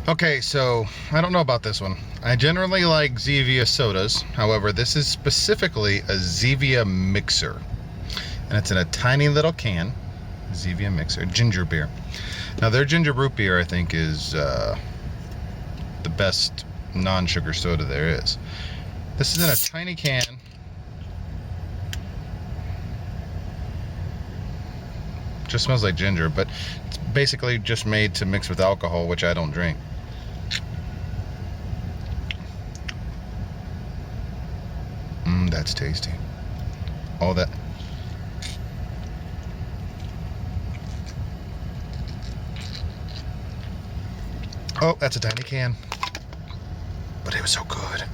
Okay, so I don't know about this one. I generally like Zevia sodas. However, this is specifically a Zevia mixer. And it's in a tiny little can. Zevia mixer. Ginger beer. Now, their ginger root beer, I think, is the best non-sugar soda there is. This is in a tiny can. Just smells like ginger, but it's basically just made to mix with alcohol, which I don't drink. That's tasty. All that. Oh, that's a tiny can. But it was so good.